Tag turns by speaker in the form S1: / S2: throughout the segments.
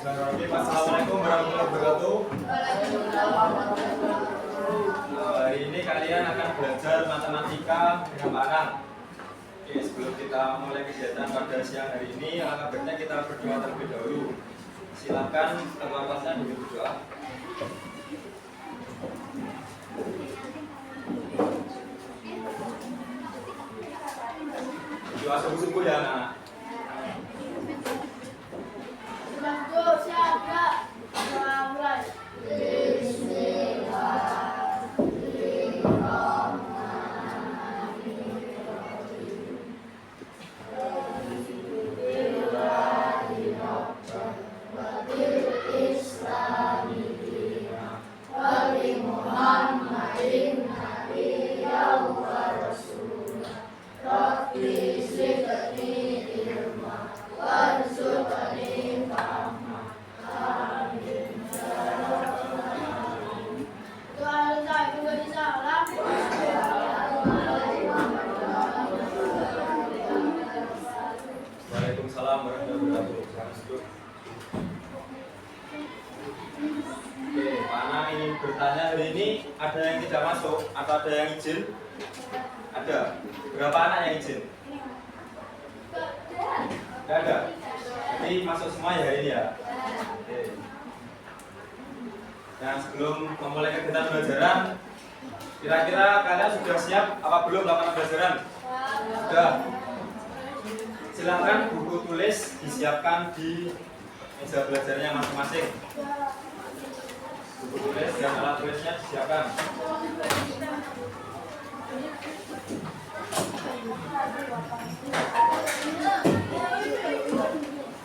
S1: Assalamualaikum warahmatullahi wabarakatuh. Hari ini kalian akan belajar matematika dengan Pak Anang. Oke, sebelum kita mulai kegiatan pada siang hari ini, alangkah baiknya kita berdoa terlebih dahulu. Silakan ketua kelasnya dulu berdoa. Doa sungguh-sungguh ya anak. Waalaikumsalam warahmatullahi wabarakatuh. Oke, Pak Anang ingin bertanya hari ini ada yang tidak masuk atau ada yang izin? Ada. Berapa anak yang izin? Tidak ada. Jadi masuk semua ya hari ini ya. Oke. Nah, sebelum memulai kegiatan pembelajaran, kira-kira kalian sudah siap apa belum lakukan pembelajaran? Sudah. Silakan buku tulis disiapkan di meja belajarnya masing-masing. Buku tulis dan alat tulisnya disiapkan.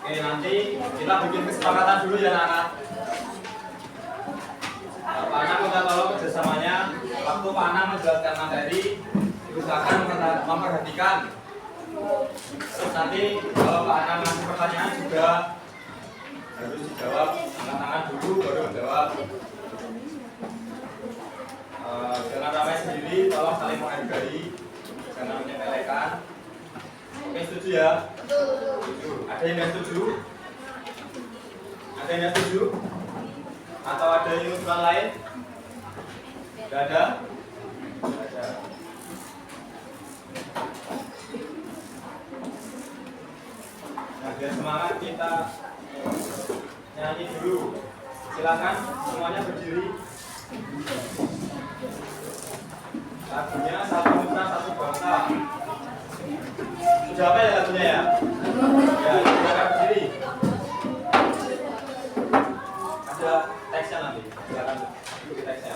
S1: Oke, nanti kita bikin kesepakatan dulu ya anak-anak. Pak Anang minta tolong kerjasamanya. Waktu Pak Anang menjelaskan materi, usahakan memperhatikan. Terus nanti kalau Pak Anang ngasih pertanyaan juga harus dijawab, angkat tangan dulu baru menjawab. Jangan ramai sendiri, tolong saling menghargai, jangan menyepelekan. Oke, setuju ya? Setuju. Ada yang tidak setuju? Ada yang tidak setuju? Atau ada yang usulan lain? Tidak ada? Tidak ada. Nah, biar semangat kita nyanyi dulu. Silakan semuanya berdiri. Lagunya Satu Nusa Satu Bangsa. Sudah apa ya lagunya ya? Ya, silakan berdiri. Ada teksnya nanti. Silakan ikuti teksnya.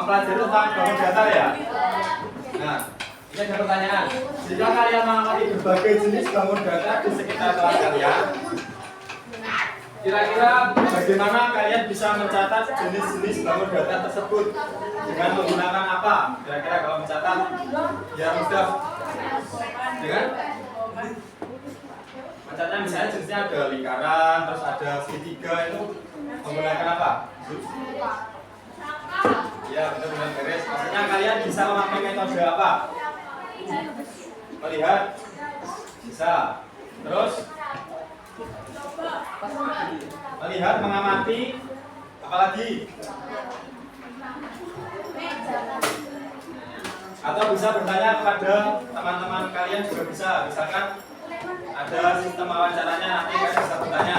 S1: mempelajari tentang bangun datar ya. Nah, ini ada pertanyaan. Jika kalian mengamati berbagai jenis bangun datar di sekitar kelas kalian, kira-kira bagaimana kalian bisa mencatat jenis-jenis bangun datar tersebut dengan menggunakan apa? Kira-kira kalau mencatat biar mudah dengan mencatatnya misalnya jenisnya ada lingkaran, terus ada segitiga, itu menggunakan apa? Ya, benar-benar beres. Maksudnya kalian bisa memakai metode apa? Melihat bisa. Terus melihat, mengamati, apalagi? Atau bisa bertanya kepada teman-teman kalian juga bisa. Misalkan ada sistem wawancaranya, nanti kalian bisa bertanya.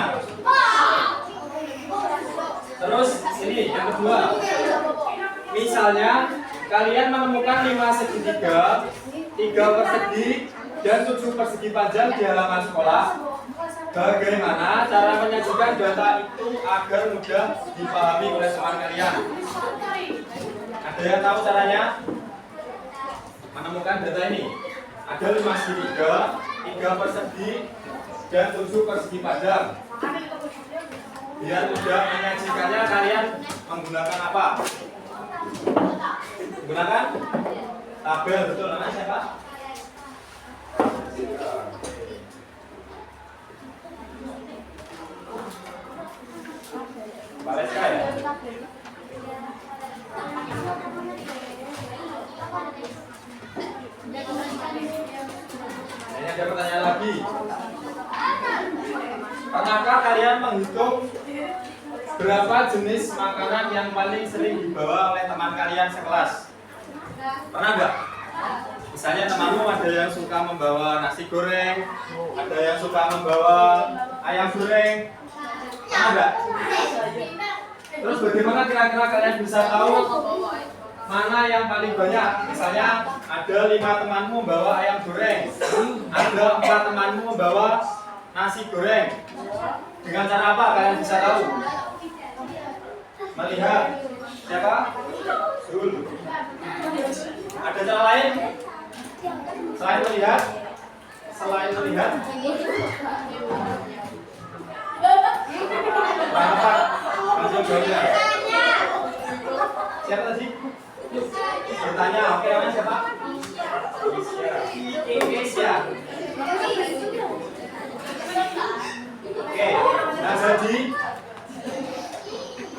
S1: Terus ini yang kedua. Misalnya kalian menemukan 5 segitiga, 3 persegi, dan 7 persegi panjang di halaman sekolah. Bagaimana cara menyajikan data itu agar mudah dipahami oleh teman kalian? Ada yang tahu caranya? Menemukan data ini. Ada 5 segitiga, 3 persegi, dan 7 persegi panjang. Biar mudah menyajikannya, kalian menggunakan apa? Menggunakan tabel, betul. Namanya siapa? Valeska ya? Ini ada pertanyaan lagi. Pernahkah kalian menghitung berapa jenis makanan yang paling sering dibawa oleh teman kalian sekelas? Pernah nggak? Misalnya temanmu ada yang suka membawa nasi goreng, ada yang suka membawa ayam goreng. Pernah nggak? Terus bagaimana kira-kira kalian bisa tahu mana yang paling banyak? Misalnya ada 5 temanmu membawa ayam goreng, ada 4 temanmu membawa nasi goreng. Dengan cara apa kalian bisa tahu? Melihat siapa? Zul. Ada cara lain selain melihat? Selain melihat? Berapa? Langsung jawabnya. Siapa tadi? Bertanya. Oke, namanya siapa? Indonesia. Oke, nah jadi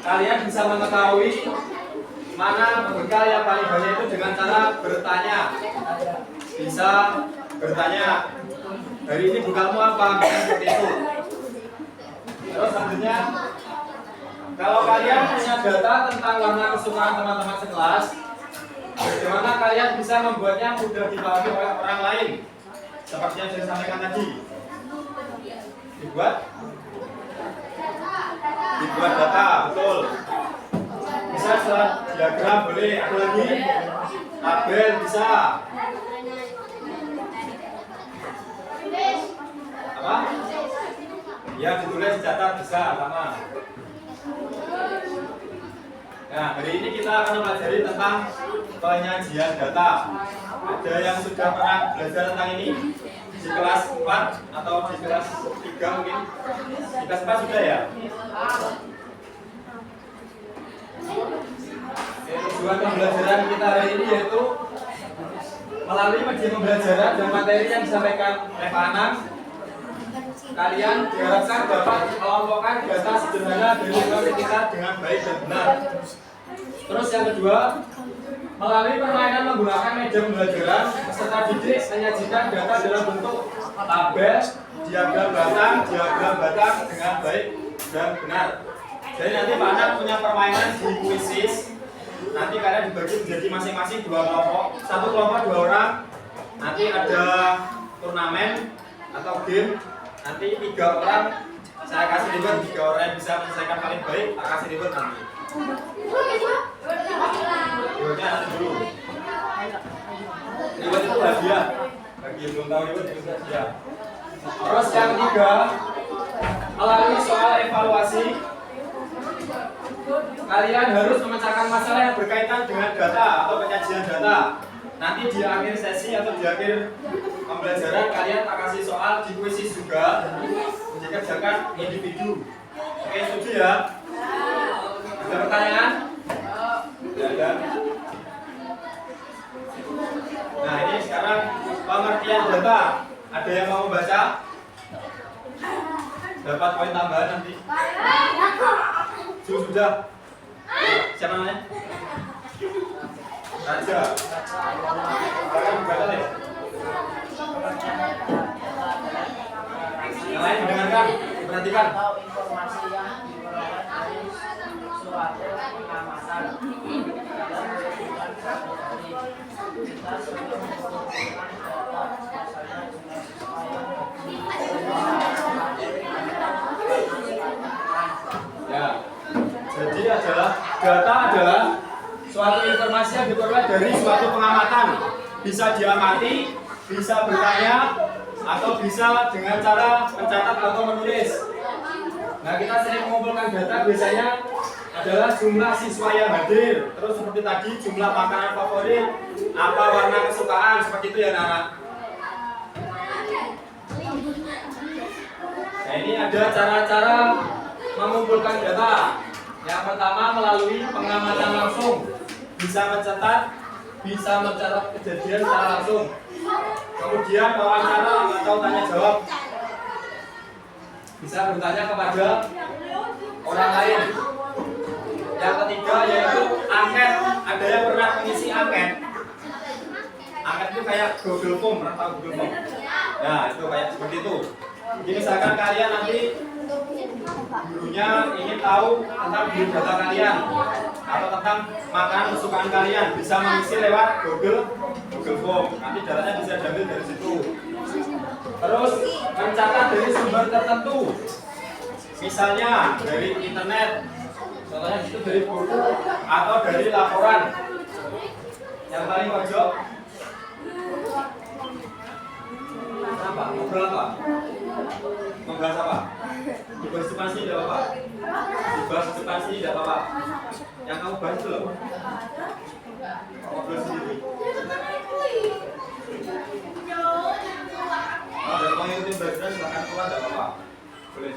S1: kalian bisa mengetahui mana bekal yang paling banyak itu dengan cara bertanya. Bisa bertanya, hari ini bekalmu apa? Bisa seperti itu. Terus selanjutnya, kalau kalian punya data tentang warna kesukaan teman-teman sekelas, bagaimana kalian bisa membuatnya mudah dipahami oleh orang lain? Seperti yang saya sampaikan tadi. Dibuat data, betul. Bisa diagram boleh, ada lagi tabel bisa. Apa? Ya ditulis, dicatat bisa, sama. Nah, hari ini kita akan mempelajari tentang penyajian data. Ada yang sudah pernah belajar tentang ini di kelas 4 atau di kelas 3 mungkin? Di kelas 4 sudah ya? Tujuan pembelajaran kita hari ini yaitu melalui media pembelajaran dan materi yang disampaikan oleh Pak Anam, kalian diharapkan dapat mengelompokkan data sederhana dari lingkungan sekitar dengan baik dan benar. Terus yang kedua, melalui permainan menggunakan media pembelajaran, peserta didik menyajikan data dalam bentuk tabel, diagram batang dengan baik dan benar. Jadi nanti Pak Anam punya permainan di kuisis. Nanti kalian dibagi menjadi masing-masing 2 kelompok. Satu kelompok 2 orang. Nanti ada turnamen atau game. Nanti 3 orang. Saya kasih reward 3 orang yang bisa menyelesaikan paling baik. Tak kasih reward nanti. Rewardnya nanti dulu. Reward itu hadiah. Bagi yang belum tahu reward itu hadiah. Terus yang ketiga, melalui soal evaluasi, kalian harus memecahkan masalah yang berkaitan dengan data atau penyajian data. Nanti di akhir sesi atau di akhir pembelajaran kalian tak kasih soal di kuisis juga dikerjakan individu. Oke, setuju ya? Ada pertanyaan? Tidak ada. Nah, ini sekarang pengertian data. Ada yang mau membaca? Dapat poin tambahan nanti. Sudah. Siapa namanya? Raja. Kalian membaca deh. Yang lain mendengarkan, perhatikan.
S2: Informasi yang diperoleh dari suatu pengamatan dan menentukan kategori kita sebelum mengumpulkan data, misalnya jumlah siswa yang
S1: Ya, jadi data adalah suatu informasi yang diperoleh dari suatu pengamatan. Bisa diamati, bisa bertanya, atau bisa dengan cara mencatat atau menulis. Nah, kita sering mengumpulkan data biasanya adalah jumlah siswa yang hadir. Terus seperti tadi jumlah makanan favorit, apa warna kesukaan, seperti itu ya anak. Nah, ini ada cara-cara mengumpulkan data. Yang pertama melalui pengamatan langsung. Bisa mencatat kejadian secara langsung. Kemudian wawancara atau tanya jawab. Bisa bertanya kepada orang lain. Yang ketiga yaitu angket. Ada yang pernah mengisi angket? Angket itu kayak Google Form, pernah tahu Google Form? Nah, itu kayak seperti itu. Jadi misalkan kalian nanti gurunya ingin tahu tentang biodata kalian atau tentang makanan kesukaan kalian, bisa mengisi lewat Google Form. Nanti datanya bisa diambil dari situ. Terus mencatat dari sumber tertentu, misalnya dari internet, contohnya itu dari buku atau dari laporan. Yang paling pojok, apa? Ngobrol apa? Membahas apa? Dibahas depan sini tidak apa-apa. Dibahas depan sini tidak apa-apa. Yang kamu bahas itu loh. Ngobrol sendiri. Ada yang mau ngikutin belajar silakan keluar tidak apa-apa. Boleh.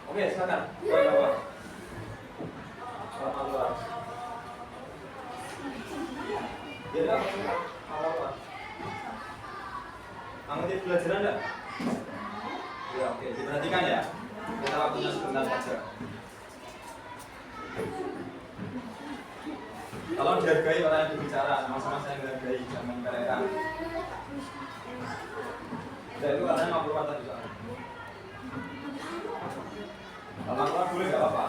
S1: Oke, silakan. Keluar tidak apa-apa. Selamat keluar. Jadi apa? Mengikuti pelajaran enggak? Ya, oke, diperhatikan ya. Kita waktunya sebentar saja. Kalau dihargai orang yang berbicara, sama-sama saya menghargai, jangan menyepelekan. Dan itu katanya 50 kata juga. Kalau keluar boleh nggak apa-apa.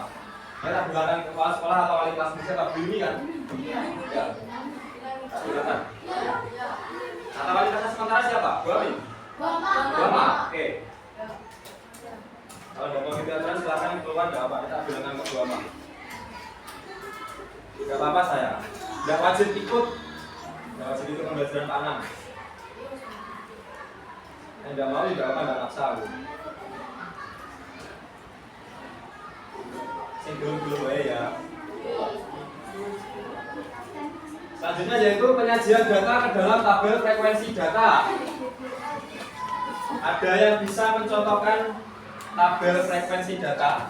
S1: Kita bilangkan kepala sekolah atau wali kelas bisa tak ini kan? Ya. Silakan. Kata wali kelas sementara siapa? Bama. Oke. Kalau nggak mau kita aturan silakan keluar nggak apa. Kita bilangkan ke Bama. Nggak apa-apa saya. Nggak wajib ikut. Nggak wajib ikut pembelajaran Pak Anang. Nggak mau juga apa nggak maksa aku. Sing dulu ya. Selanjutnya yaitu penyajian data ke dalam tabel frekuensi data. Ada yang bisa mencontohkan tabel frekuensi data?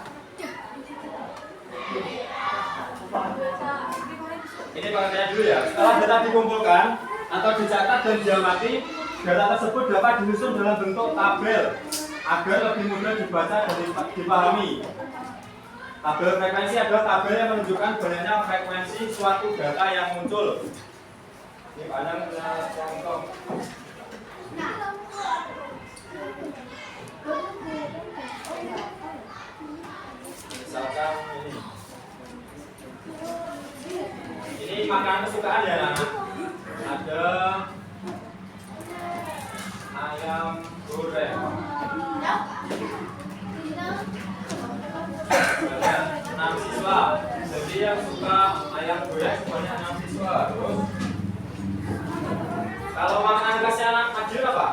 S1: Ini pengertiannya dulu ya. Setelah data dikumpulkan atau dicatat dan diamati, data tersebut dapat disusun dalam bentuk tabel agar lebih mudah dibaca dan dipahami. Tabel frekuensi adalah tabel yang menunjukkan banyaknya frekuensi suatu data yang muncul. Ini Anda punya contoh. Misalkan ini makanan kesukaan ya anak. Ada ayam goreng. 6 siswa. Jadi yang suka ayam goreng semuanya 6 siswa. Terus kalau makanan khasnya anak Fajir apa?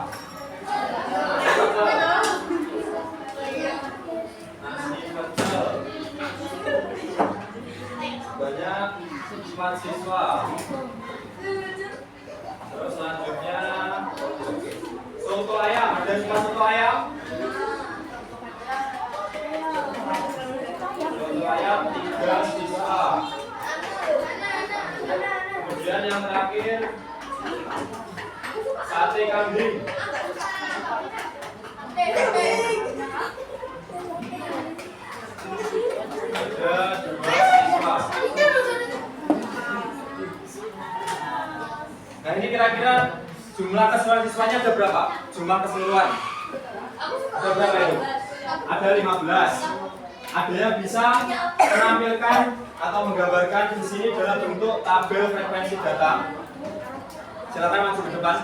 S1: Nasi pecel. Banyak ayam. Ada yang suka soto ayam? Soto ayam 3 siswa. Kemudian yang terakhir sate kambing. Ada 2 siswa. Nah ini kira-kira jumlah keseluruhan siswanya ada berapa? Jumlah keseluruhan ada berapa itu? Ada 15. Ada yang bisa menampilkan atau menggambarkan di sini dalam bentuk tabel frekuensi data. Silakan maju ke depan.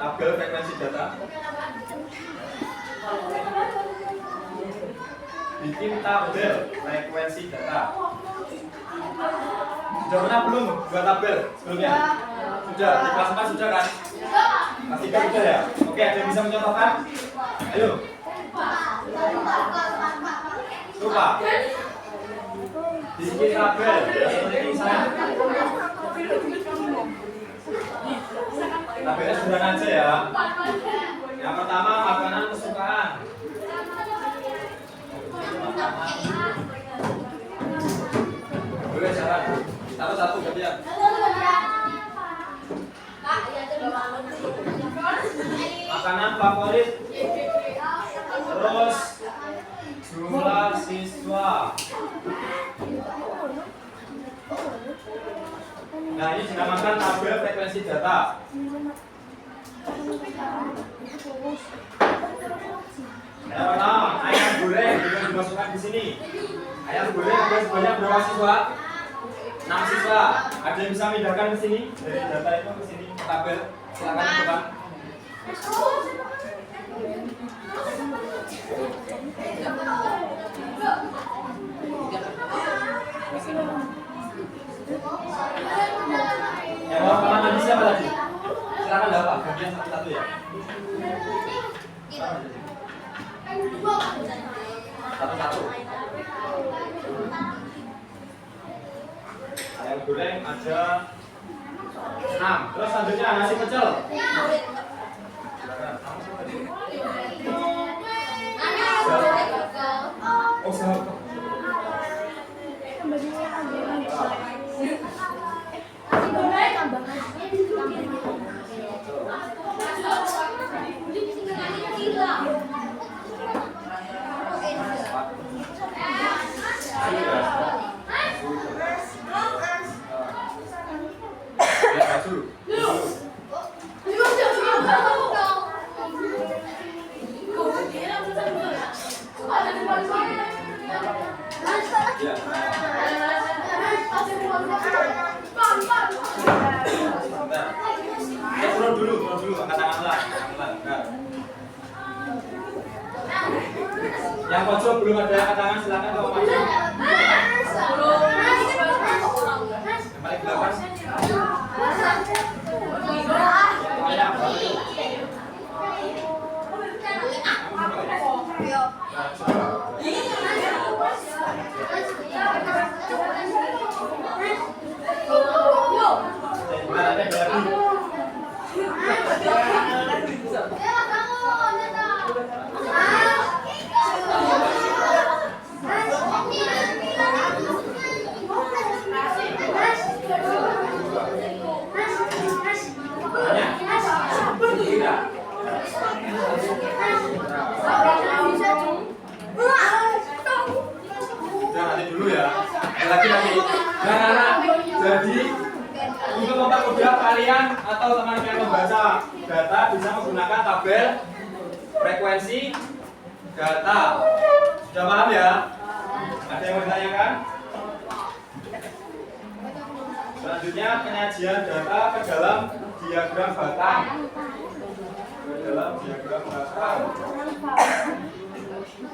S1: Tabel frekuensi data. Bikin tabel frekuensi data. Sudah pernah belum buat tabel sebelumnya? Sudah, di kelas 4 sudah kan? Kelas 3 sudah ya? Oke, ada yang bisa mencontohkan? Ayo. Coba. Bikin tabel. Seperti saya. Tabelnya sederhana aja ya. Yang pertama makanan kesukaan. Boleh jalan. Satu-satu gantian. Makanan favorit. Terus jumlah siswa. Nah ini dinamakan tabel frekuensi data. Yang pertama ayam goreng juga dimasukkan di sini. Ayam goreng ada sebanyak berapa siswa? 6 siswa. Ada yang bisa memindahkan ke sini dari data itu ke sini tabel. Silakan ke depan. Yang mau kalah nanti siapa tadi? Silakan dapat bagian satu-satu ya. Satu-satu. Ayam goreng ada 6. Terus selanjutnya nasi pecel. Oh, siapa? Turun dulu, angkat tangan lah. Yang pojok belum ada angkat tangan, silakan kalau maju. Yang paling belakang. Jadi untuk mempermudah kalian atau teman-teman yang membaca data bisa menggunakan tabel frekuensi data. Sudah paham ya? Ada yang mau ditanyakan? Selanjutnya penyajian data ke dalam diagram batang.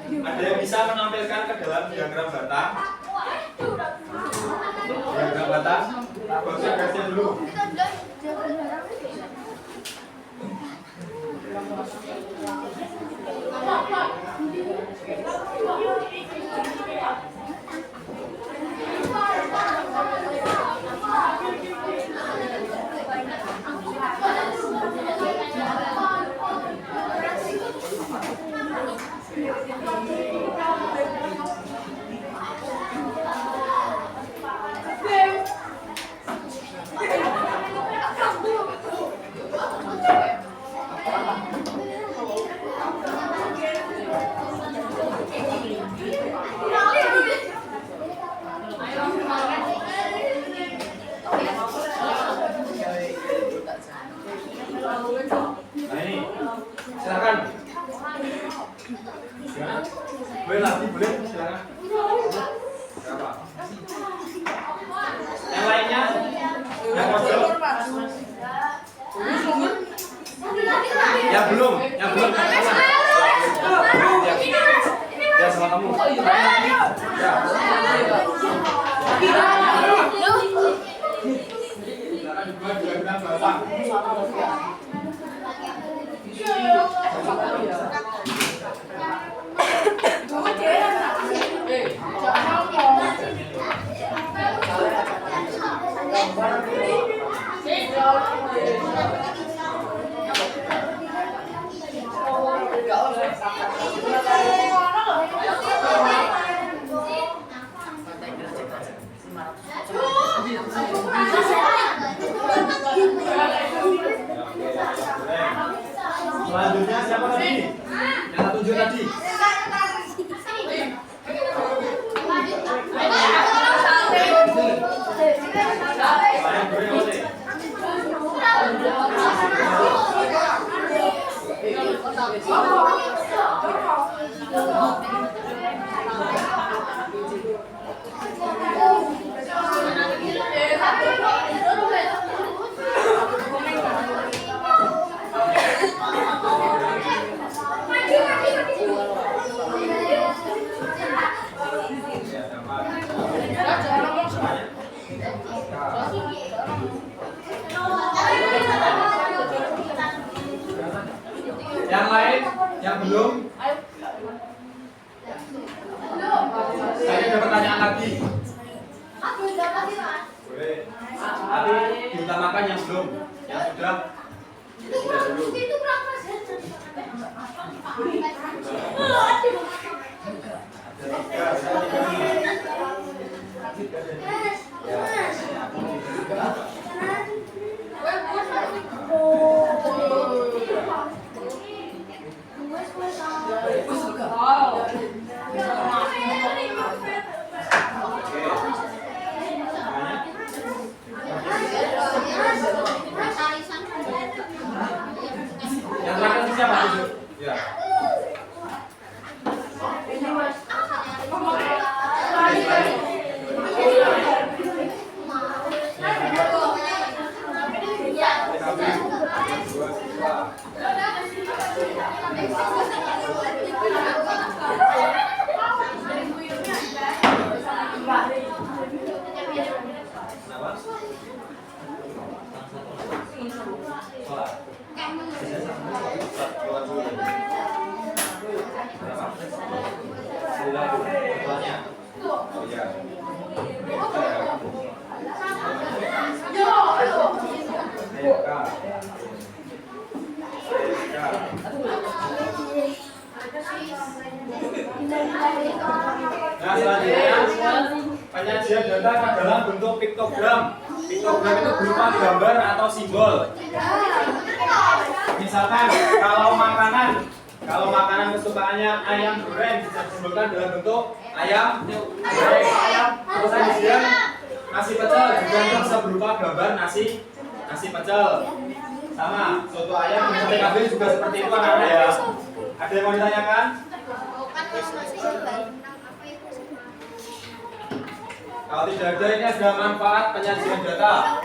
S1: Ada yang bisa menampilkan ke dalam diagram batang? Diagram batang? Bagusnya gasnya dulu. Boleh lagi, boleh silakan. Berapa? Yang lainnya? Yang pojok? Yang belum ya sama kamu. Ya. Selanjutnya siapa tadi? Yang tunjuk tadi? Yang lain? Yang belum? Saya ada pertanyaan lagi. Boleh. Tapi diutamakan yang belum. Yang sudah dulu. Yang terakhir siapa? Ya. Nah, selanjutnya penyajian data dalam bentuk piktogram. Piktogram itu berupa gambar atau simbol. Misalkan kalau makanan kesukaannya ayam goreng bisa disimbolkan dalam bentuk ayam goreng. Terus kemudian nasi pecel juga bisa berupa gambar nasi pecel. Sama soto ayam dan sate kambing juga seperti itu anak-anak ya. Ada yang mau ditanyakan? Kalau tidak ada, ini ada manfaat penyajian data.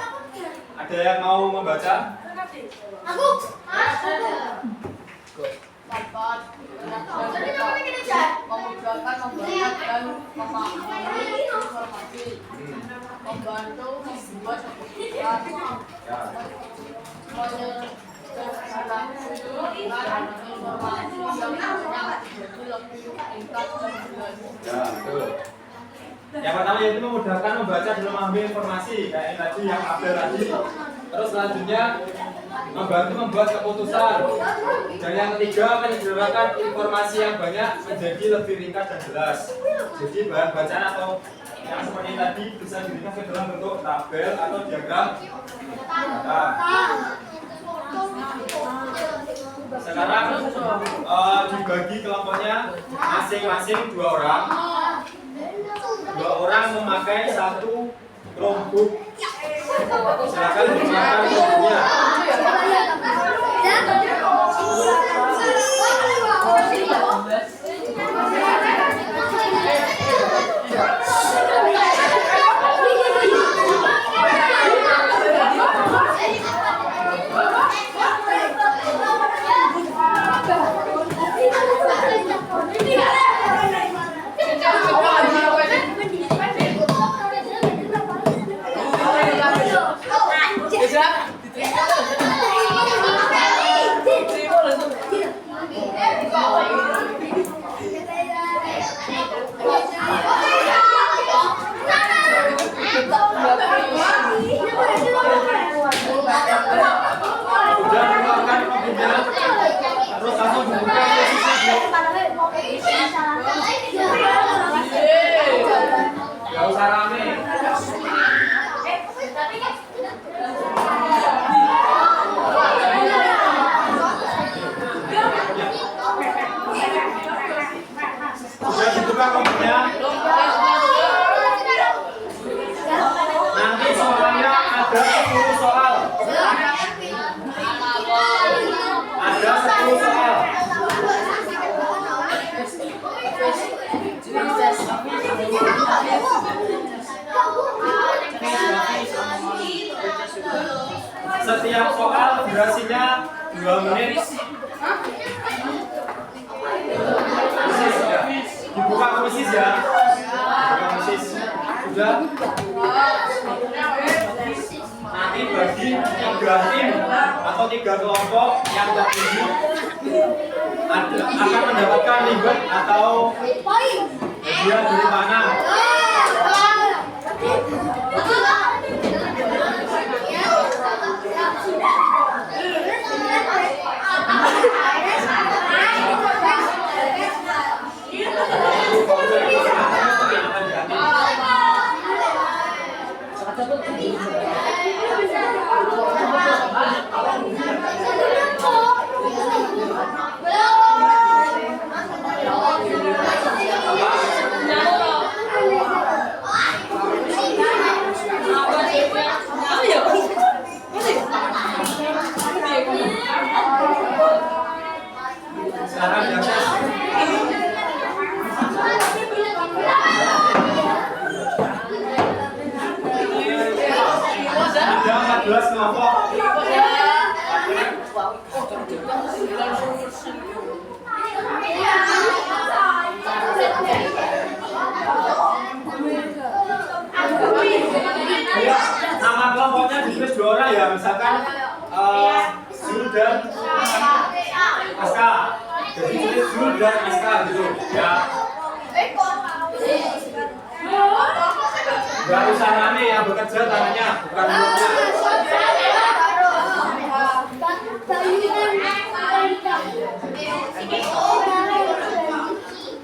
S1: Ada yang mau membaca?
S3: Aku.
S2: Memudahkan, membanyak dan memahami informasi, membantu membuat keputusan, menyederhanakan informasi yang banyak jadi lebih ringkas dan jelas.
S1: Ya, betul. Yang pertama yaitu memudahkan membaca dan memahami informasi kayak tadi yang update tadi. Terus selanjutnya membantu membuat keputusan. Dan yang ketiga menyederhanakan informasi yang banyak menjadi lebih ringkas dan jelas. Jadi bahan bacaan atau yang seperti tadi bisa diringkas ke dalam bentuk tabel atau diagram data. Sekarang dibagi kelompoknya masing-masing 2 orang. 2 orang memakai 1 Chromebook. Silakan gunakan Chromebooknya. setiap soal durasinya 2 menit. Dibuka kuisis ya. Buka kuisis. Sudah. Nanti bagi 3 tim atau 3 kelompok yang terpilih akan mendapatkan reward atau hadiah dari mana? Sekarang diakses. Ada 14 kelompok. Ya, nama kelompoknya ditulis 2 orang ya, misalkan Zul dan Aska. Jadi tulis Zul dan Aska gitu ya. Gak usah rame yang bekerja tangannya, bukan mulutnya.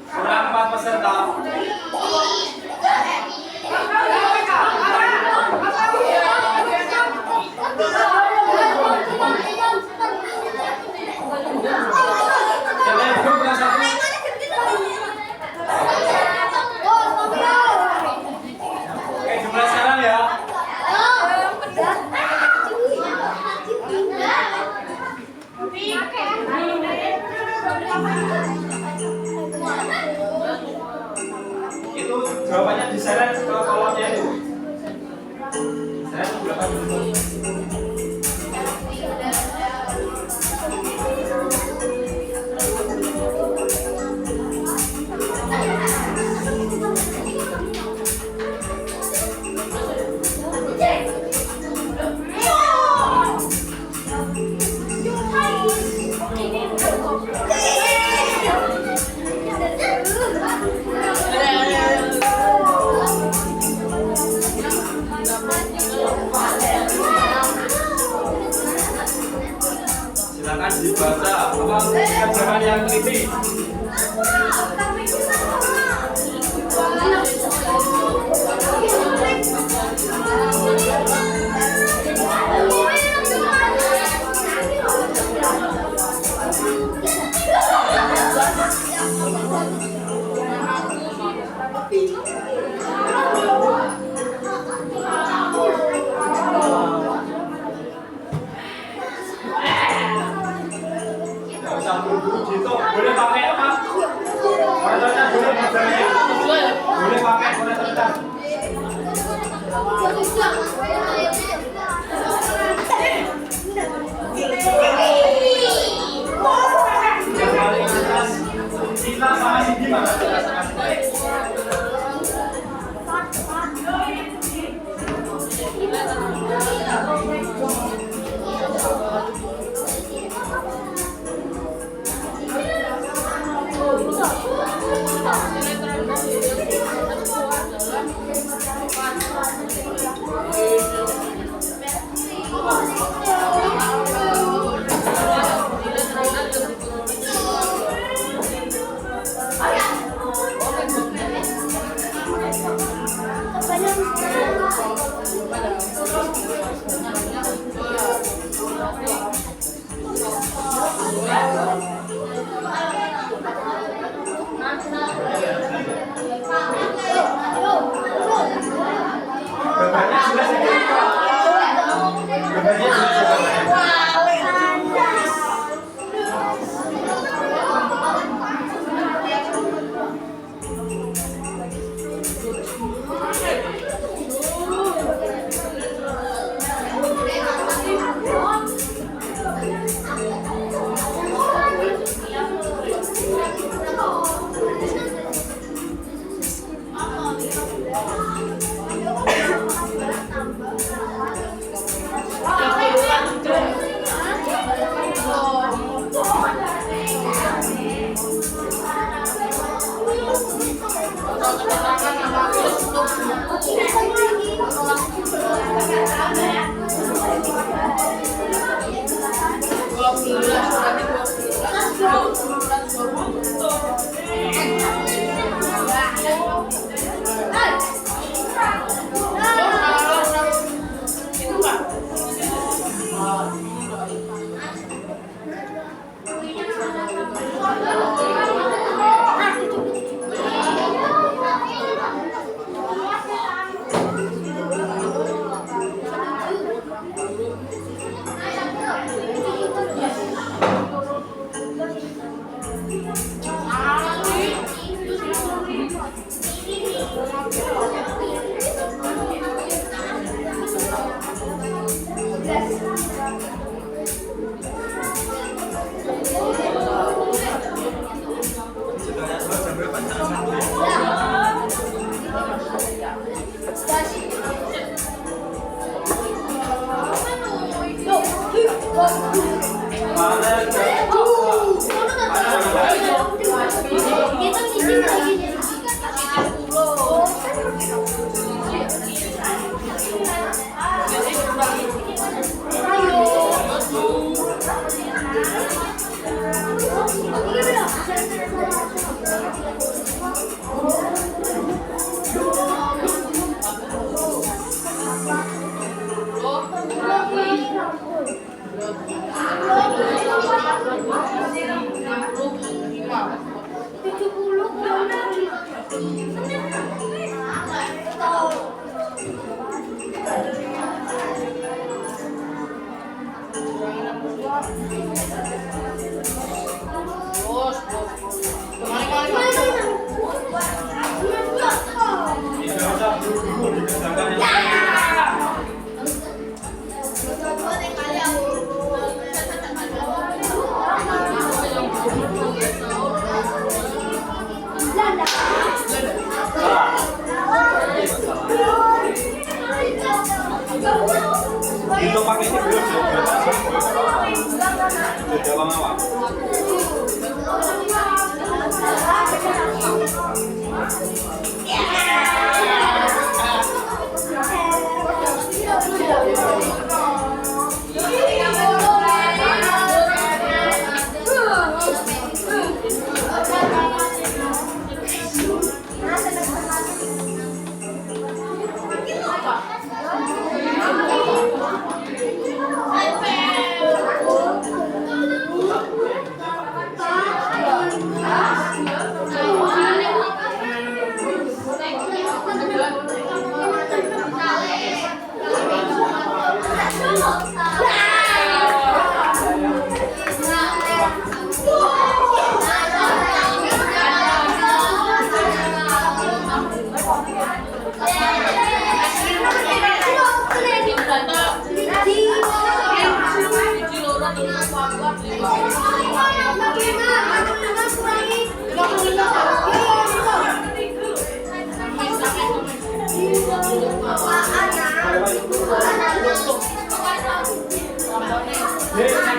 S1: Kurang 4 peserta. Siapa yang belum kurang 1? Oke, jumlah sekarang ya. Itu jawabannya diseret ke kolomnya itu. Diseret ke belakang dulu. Silakan dibaca apa kerjaan yang teliti. Boleh pakai apa? Konetornya boleh modelnya. Boleh pakai konetornya. Yang paling atas Sila sama Sidi mana? Sila sama Sidi. Itu pakai ini belum sudah bang awak.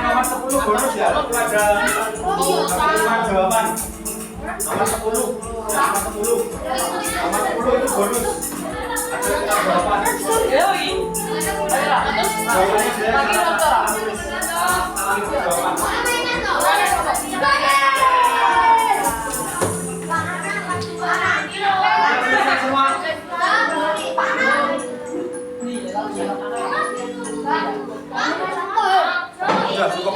S1: Nomor 10 bonus ya, itu ada jawaban. Nomor 10, nomor 10 itu bonus. Ada jawaban. Jawabannya sudah cukup.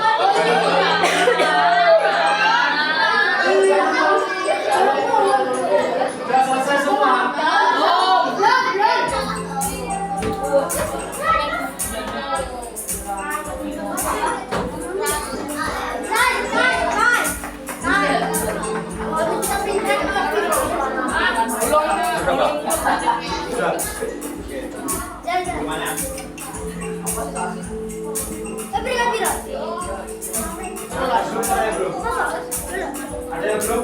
S1: Sudah selesai semua. Sudah. Gimana? Ada yang belum?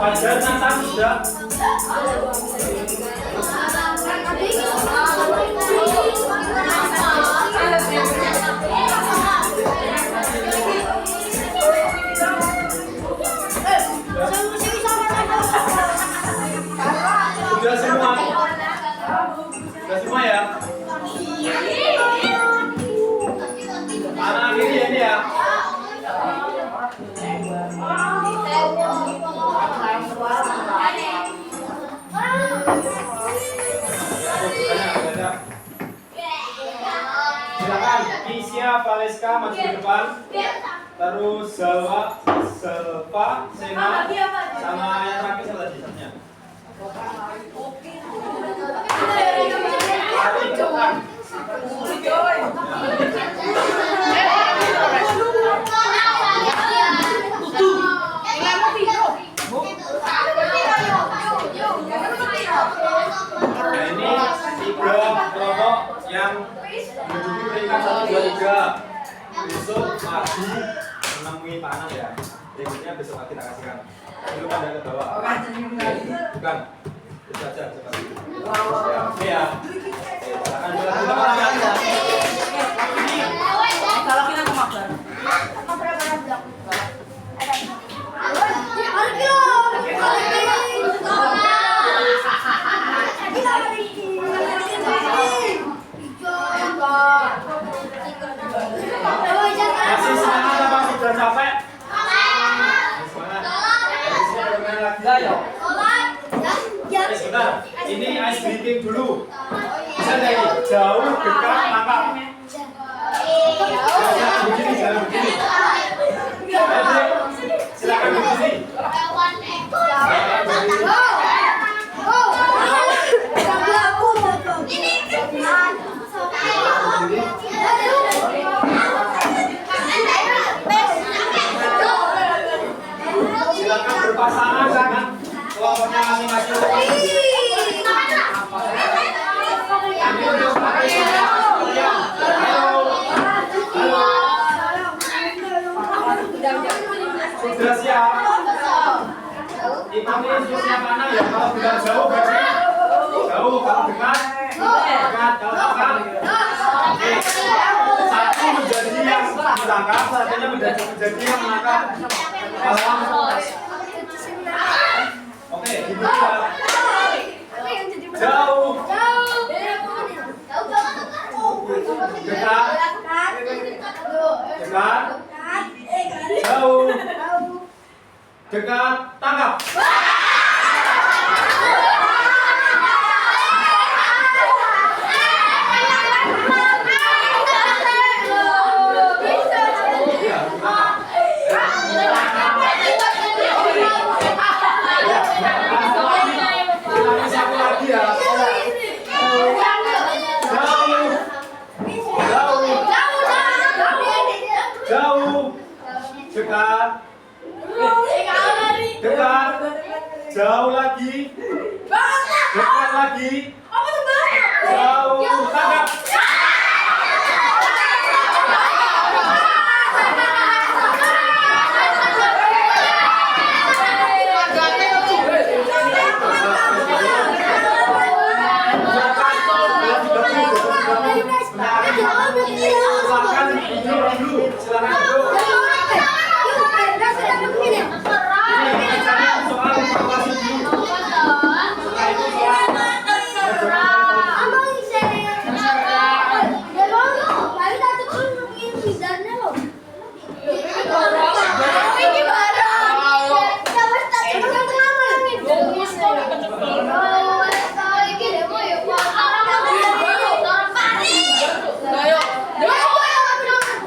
S1: Wajar Nathan sudah. Sudah semua ya? Anak ini ya ini ya. Silakan Isya Valeska maju ke depan. Terus Selva, Sena, sama yang terakhir siapa tadi? Ari ke depan. Nah ini 3 kelompok yang menduduki peringkat 1, 2, 3. Besok maju menemui Pak Anam ya. Berikutnya besok kita kasihkan. Dulu pada ke bawah. Bukan. Itu aja cepat. Ya, oke ya. Silakan silakan.
S2: Kalau kita ke makan.
S1: Masih semangat apa sudah capek? Semangat. Ayo. Sebentar. Ini ice breaking dulu. Bisa nggak ini? Jauh, dekat, tangkap. Jangan begini, jangan begini. Ayo, silakan begini. Silakan berpasangan jangan kelompoknya masing-masing. Ini untuk sudah siap. Ikuti instruksinya mana ya? Kalau sudah jauh berarti jauh, kalau dekat dekat, kalau tangkap. Oke. Satu menjadi yang ditangkap, satunya menjadi yang menangkap. Oke, dibuka. Jauh. Dekat. Dekat. Jauh. Dekat. Tangkap. Dekat, dekat, jauh lagi, dekat lagi, jauh, tangkap.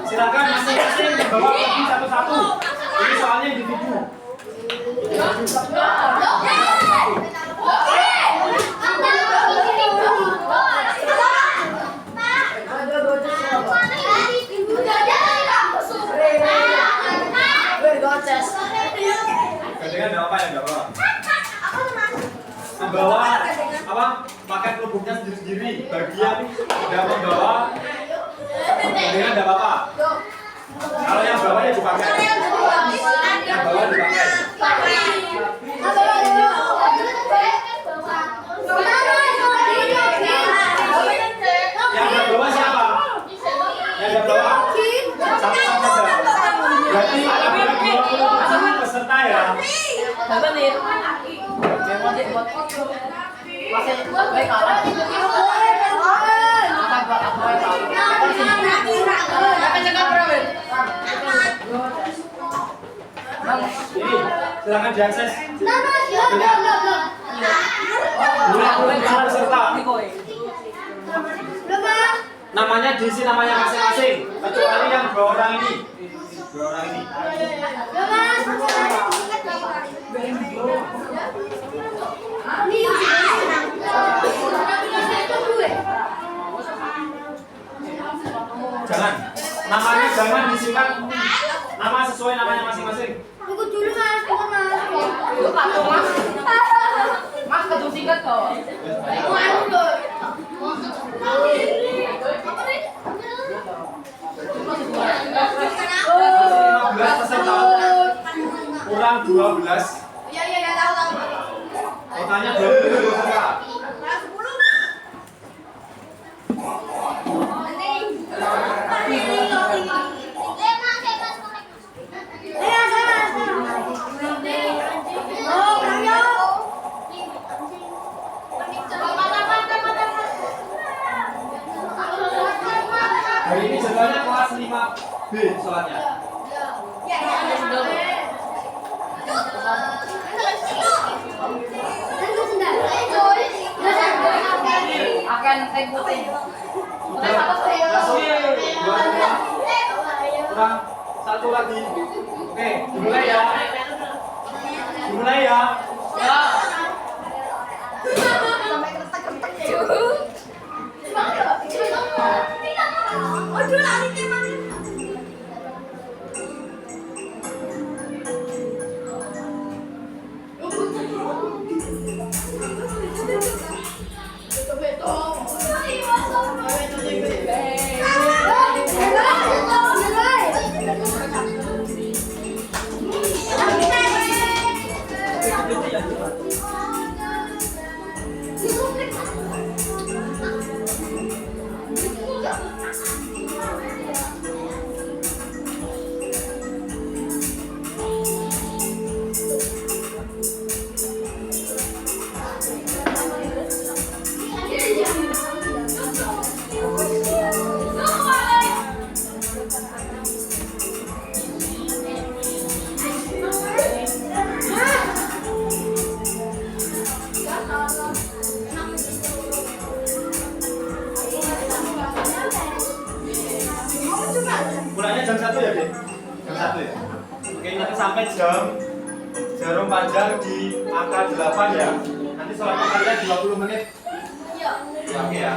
S1: Silakan masing-masing bawa kopi satu-satu. Ini soalnya individu. Gandengan apa yang enggak bawa? Membawa apa? Pakai kerupuknya sendiri-sendiri. Bagian yang membawa gandengan enggak apa-apa. Kalau yang bawah ya dipakai. Yang bawah dipakai. Yang di bawah siapa? Yang di bawah? Satu-satu saja. Berarti ada 20 peserta ya.
S2: Berapa nih? Masih baik kalah.
S1: Ini silakan diakses. Mulai peserta. Namanya diisi namanya masing-masing, kecuali yang 2 orang ini. 2 orang ini. Jangan, namanya jangan disingkat nama sesuai namanya masing-masing.
S2: Tunggu dulu mas, tunggu mas. Mas kedua singkat kok.
S1: Peserta kurang 12.
S2: Iya tahu.
S1: Kotanya 20 peserta. Hari ini jadwalnya kelas 5B soalnya.
S2: Akan ikutin.
S1: Kurang 1 lagi. Oke, dimulai ya. Dimulai ya.
S2: Ya.
S1: Mulainya jam 1 ya, Dek? Jam 1 ya? Oke, nanti sampai jarum panjang di angka 8 ya. Nanti sholat maghribnya 20 menit. Ya, oke ya.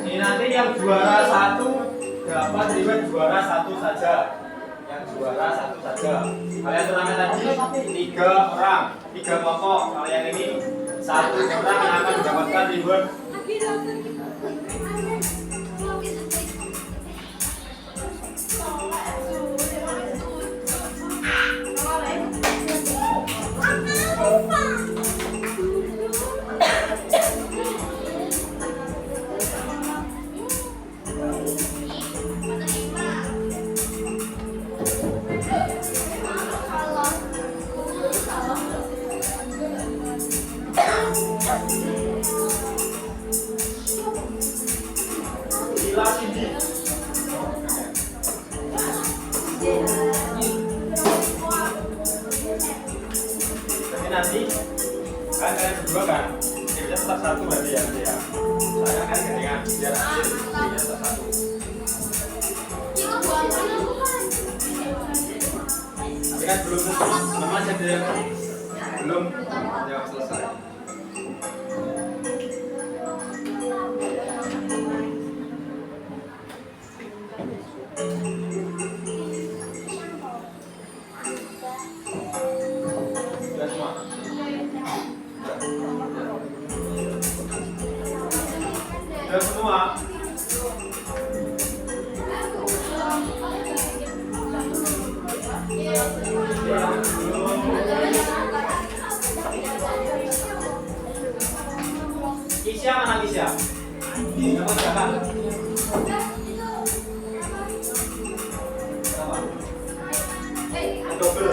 S1: Ini nanti yang juara 1 dapat reward juara 1 saja. Yang juara 1 saja. Kalian turnamen tadi 3 orang, 3 kelompok. Kalau yang ini 1 orang yang akan mendapatkan reward. Gila Cindy. Jadi nanti kalian berdua kan, dia tetap 1 berarti ya. Saya kan dengan biar adil, dia tetap 1. Tapi kan belum namanya ada yang belum jawab selesai. Sudah semua? Sudah semua? Kisya mana Kisya? Nama siapa? Siapa? Double.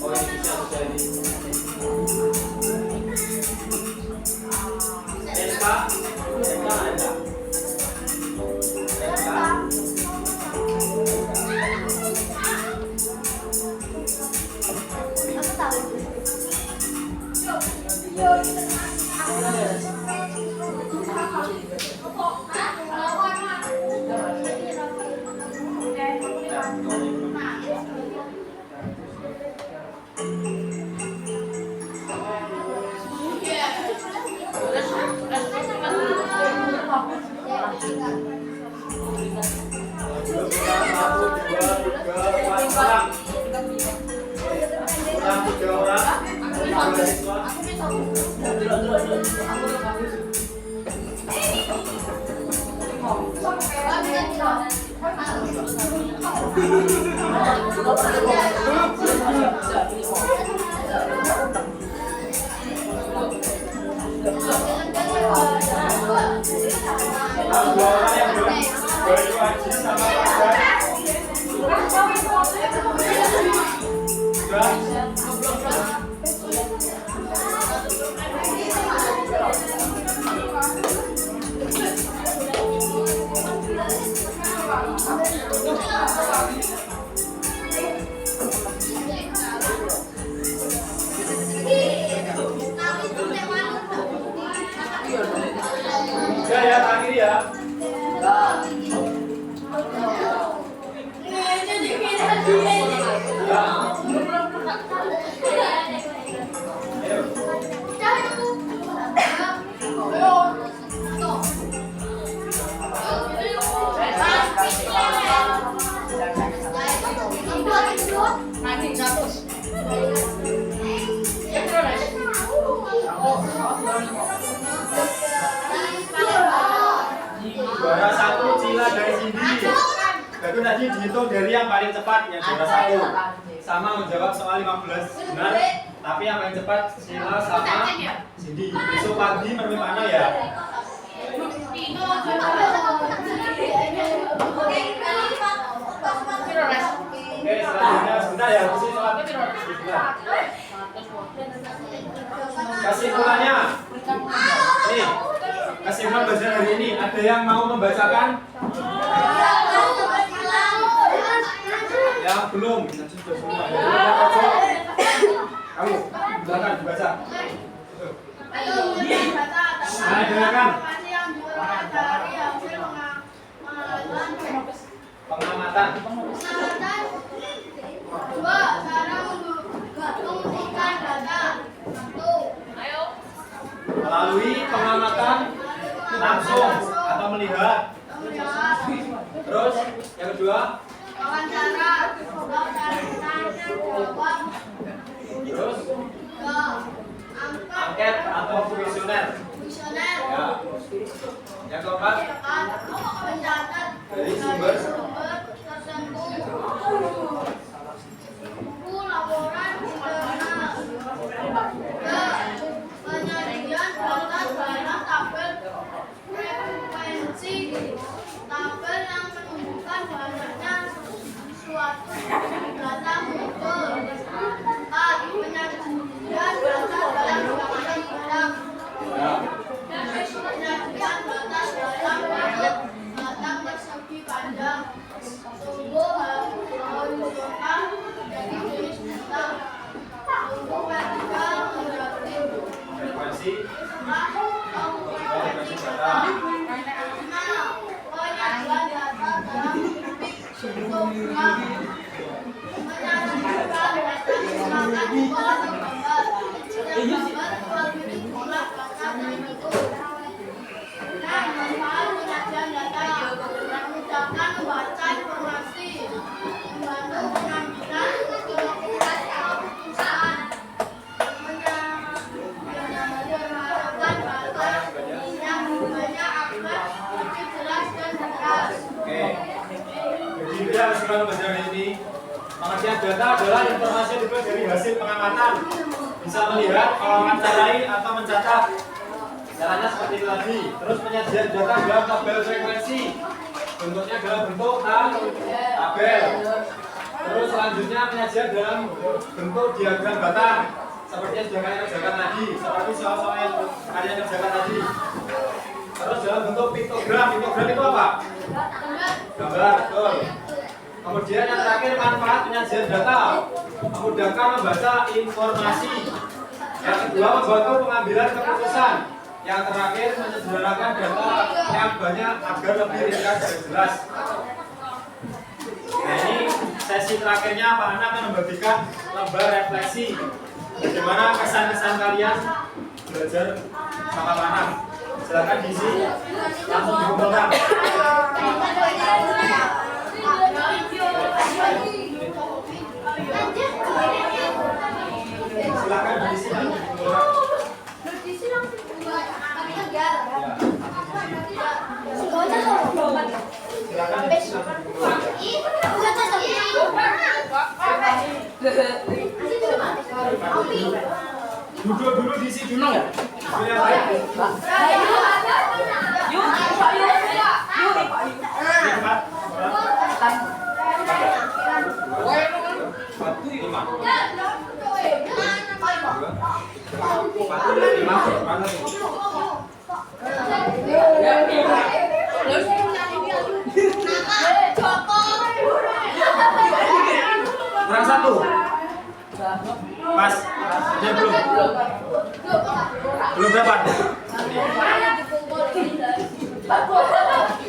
S1: Oh ini Kisya sudah ini. Elka, Elka ada. Elka. Ya, terakhir ya. Juara 1 Cila dari Cindy. Jadi tadi dihitung dari yang paling cepat yang juara 1. Sama menjawab soal 15 benar. Tapi yang paling cepat Cila sama Cindy. Besok pagi menemui mana ya? Oke, selanjutnya sebentar ya. Kesimpulannya. Nih, kesimpulan belajar hari ini. Ada yang mau membacakan? Yang belum. Sudah semua. Kamu, silakan dibaca. Nah, dengarkan. Pengamatan.
S3: Dua, cara membuktikan data. Satu. Ayo.
S1: Melalui pengamatan langsung atau melihat. Terus yang kedua,
S3: Wawancara. Jawab.
S1: terus
S3: Tiga.
S1: angket atau kuesioner. Ya. Yang keempat,
S3: Mencatat
S1: dari sumber
S3: tertentu. Buku laporan internal. Tiga. Penyajian data dalam tabel frekuensi. Tabel yang menunjukkan banyaknya suatu data muncul. 4. Penyajian data dalam beberapa bidang. Penyajian data dalam bentuk data persegi panjang. Sumbu horizontal menjadi jenis data. Sumbu vertikal menjadi
S1: frekuensi Jadi dia meskipun pembelajaran ini pengertian data adalah informasi yang diperoleh dari hasil pengamatan. Bisa melihat, mewawancarai atau mencatat. Caranya seperti itu tadi. Terus penyajian data dalam tabel frekuensi. Bentuknya dalam bentuk tabel. Terus selanjutnya penyajian dalam bentuk diagram batang. Seperti yang sudah kalian kerjakan tadi. Seperti soal-soal yang kalian kerjakan tadi. Terus dalam bentuk piktogram. Piktogram itu apa? Gambar, betul. Kemudian yang terakhir manfaat penyajian data. Memudahkan membaca informasi. Yang kedua membantu pengambilan keputusan. Yang terakhir menyederhanakan data yang banyak agar lebih ringkas dan jelas. Nah ini sesi terakhirnya Pak Ana akan membagikan lembar refleksi. Bagaimana kesan-kesan kalian belajar sama Pak Ana? Silakan diisi, langsung dikumpulkan. Silakan diisi dan dikumpulkan. Silakan diisi dan dikumpulkan. Duduk diisi dulu. Yang baik. Kurang satu. Pas. Dia belum dapat.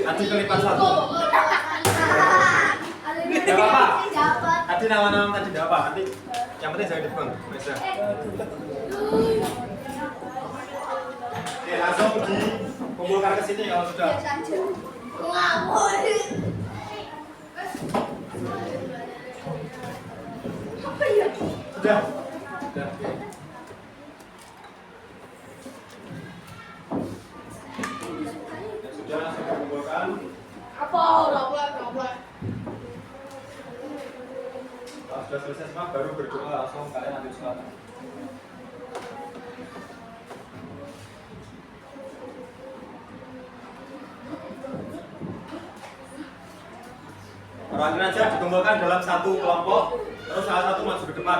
S1: Nanti kelipat satu. Gak apa-apa. Tadi nama-nama tadi gak apa. Nanti yang penting jangan dibuang. Oke, langsung dikumpulkan ke sini kalau sudah. Sudah. Sudah langsung dikumpulkan. Kalau sudah selesai semua baru berdoa langsung kalian ambil sholat. Perhatian aja dikumpulkan dalam satu kelompok, terus salah satu masuk ke depan.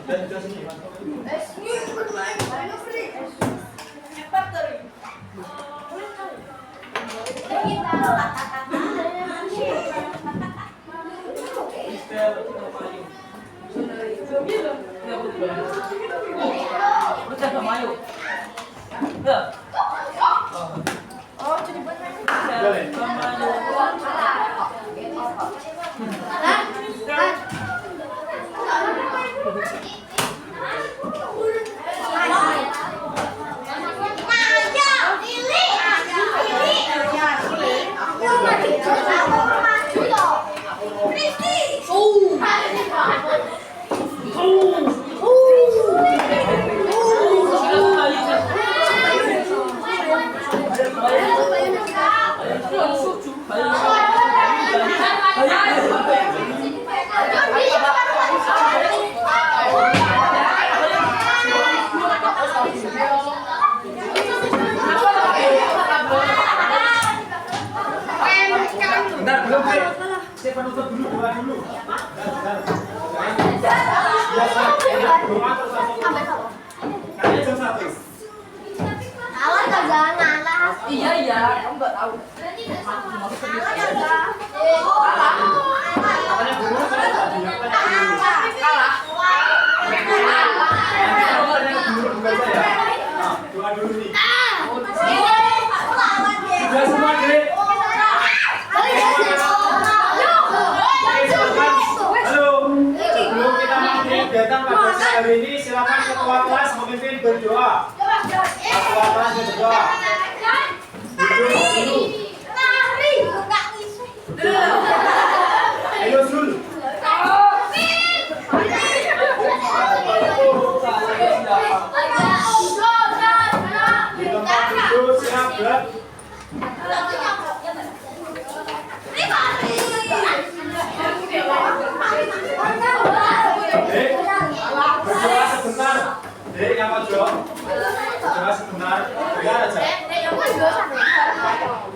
S1: Sudah sini. Bentar, belum sih. Saya penutup dulu, doa dulu. Biasa, doa terus langsung. Kalian jam 1.
S3: Awas kau jangan ngalah.
S2: Iya, kamu nggak tahu.
S1: Katanya dulu saya tadi yang tanya dulu.
S2: Kalah.
S1: Doa dulu nih. Sudah semua, Dek. Halo. Sebelum kita mulai kegiatan pada hari ini, silakan ketua kelas memimpin berdoa. Ketua kelas berdoa. Duduk. Ayo Zul.
S3: Ayo.
S1: Coba sebentar. Dengar aja. Waalaikumsalam warahmatullahi wabarakatuh.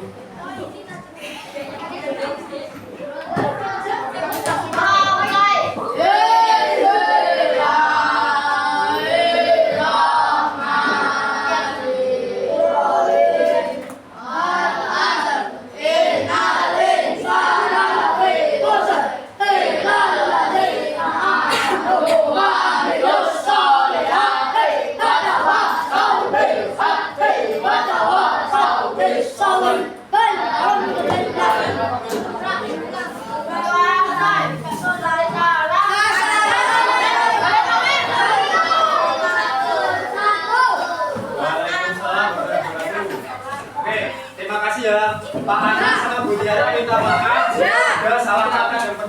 S1: Oke, terima kasih ya Pak Ana sama Bu Tiara, minta maaf. Sudah salah kata dan